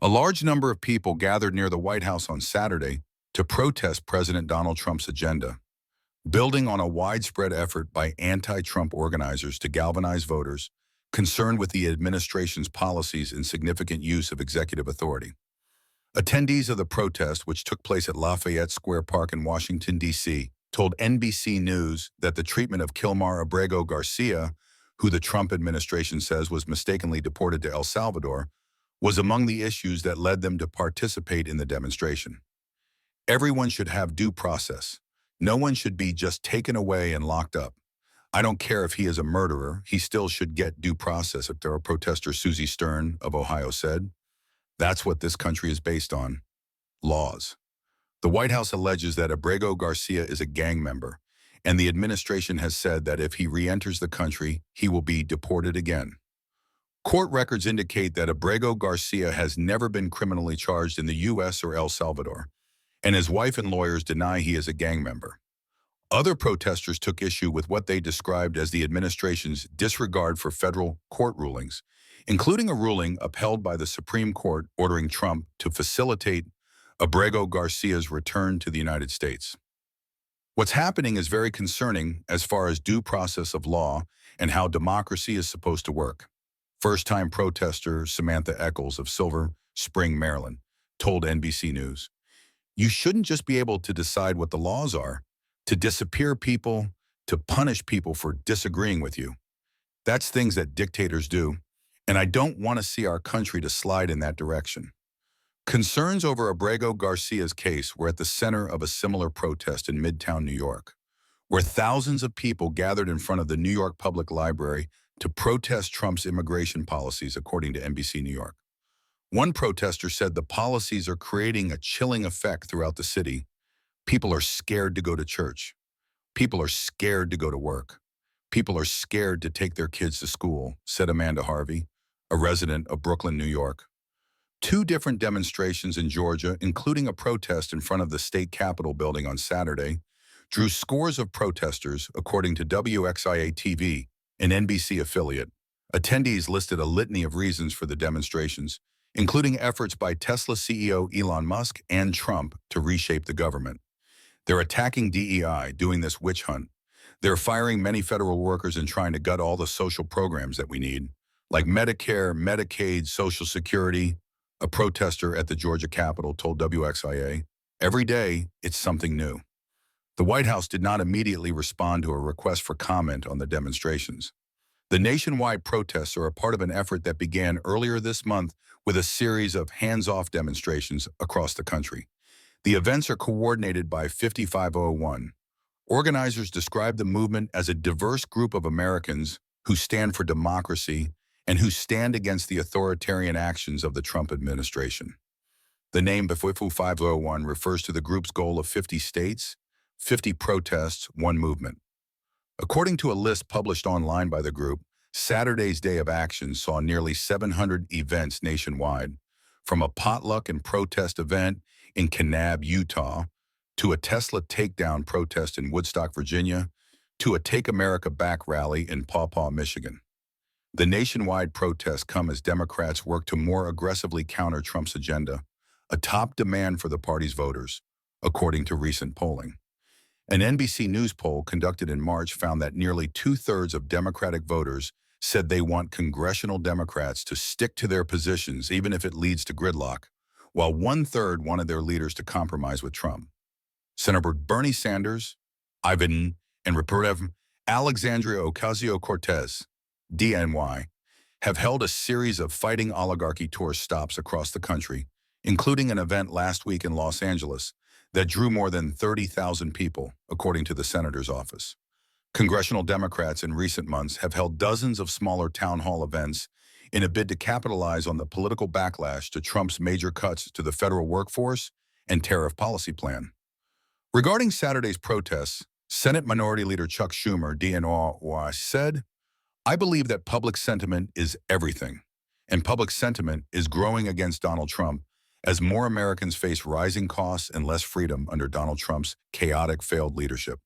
A large number of people gathered near the White House on Saturday to protest President Donald Trump's agenda, building on a widespread effort by anti-Trump organizers to galvanize voters concerned with the administration's policies and significant use of executive authority. Attendees of the protest, which took place at Lafayette Square Park in Washington, D.C., told NBC News that the treatment of Kilmar Abrego Garcia, who the Trump administration says was mistakenly deported to El Salvador, was among the issues that led them to participate in the demonstration. Everyone should have due process. No one should be just taken away and locked up. I don't care if he is a murderer, he still should get due process, protester Susie Stern of Ohio said. That's what this country is based on: laws. The White House alleges that Abrego Garcia is a gang member, and the administration has said that if he re-enters the country, he will be deported again. Court records indicate that Abrego Garcia has never been criminally charged in the U.S. or El Salvador, and his wife and lawyers deny he is a gang member. Other protesters took issue with what they described as the administration's disregard for federal court rulings, including a ruling upheld by the Supreme Court ordering Trump to facilitate Abrego Garcia's return to the United States. What's happening is very concerning as far as due process of law and how democracy is supposed to work. First-time protester Samantha Eccles of Silver Spring, Maryland, told NBC News, "You shouldn't just be able to decide what the laws are, to disappear people, to punish people for disagreeing with you. That's things that dictators do, and I don't want to see our country to slide in that direction." Concerns over Abrego Garcia's case were at the center of a similar protest in Midtown New York, where thousands of people gathered in front of the New York Public Library to protest Trump's immigration policies, according to NBC New York. One protester said the policies are creating a chilling effect throughout the city. People are scared to go to church. People are scared to go to work. People are scared to take their kids to school, said Amanda Harvey, a resident of Brooklyn, New York. Two different demonstrations in Georgia, including a protest in front of the state capitol building on Saturday, drew scores of protesters, according to WXIA-TV, an NBC affiliate. Attendees listed a litany of reasons for the demonstrations, including efforts by Tesla CEO Elon Musk and Trump to reshape the government. They're attacking DEI, doing this witch hunt. They're firing many federal workers and trying to gut all the social programs that we need, like Medicare, Medicaid, Social Security. A protester at the Georgia Capitol told WXIA, "Every day, it's something new." The White House did not immediately respond to a request for comment on the demonstrations. The nationwide protests are a part of an effort that began earlier this month with a series of hands-off demonstrations across the country. The events are coordinated by 5501. Organizers describe the movement as a diverse group of Americans who stand for democracy and who stand against the authoritarian actions of the Trump administration. The name 5501 refers to the group's goal of 50 states, 50 protests, one movement. According to a list published online by the group, Saturday's Day of Action saw nearly 700 events nationwide, from a potluck and protest event in Kanab, Utah, to a Tesla takedown protest in Woodstock, Virginia, to a Take America Back rally in Paw Paw, Michigan. The nationwide protests come as Democrats work to more aggressively counter Trump's agenda, a top demand for the party's voters, according to recent polling. An NBC News poll conducted in March found that nearly two-thirds of Democratic voters said they want congressional Democrats to stick to their positions even if it leads to gridlock, while one-third wanted their leaders to compromise with Trump. Senator Bernie Sanders, Ivan, and Representative Alexandria Ocasio-Cortez, DNY, have held a series of fighting oligarchy tour stops across the country, including an event last week in Los Angeles that drew more than 30,000 people, according to the senator's office. Congressional Democrats in recent months have held dozens of smaller town hall events in a bid to capitalize on the political backlash to Trump's major cuts to the federal workforce and tariff policy plan. Regarding Saturday's protests, Senate Minority Leader Chuck Schumer, DNY, said, "I believe that public sentiment is everything, and public sentiment is growing against Donald Trump as more Americans face rising costs and less freedom under Donald Trump's chaotic, failed leadership."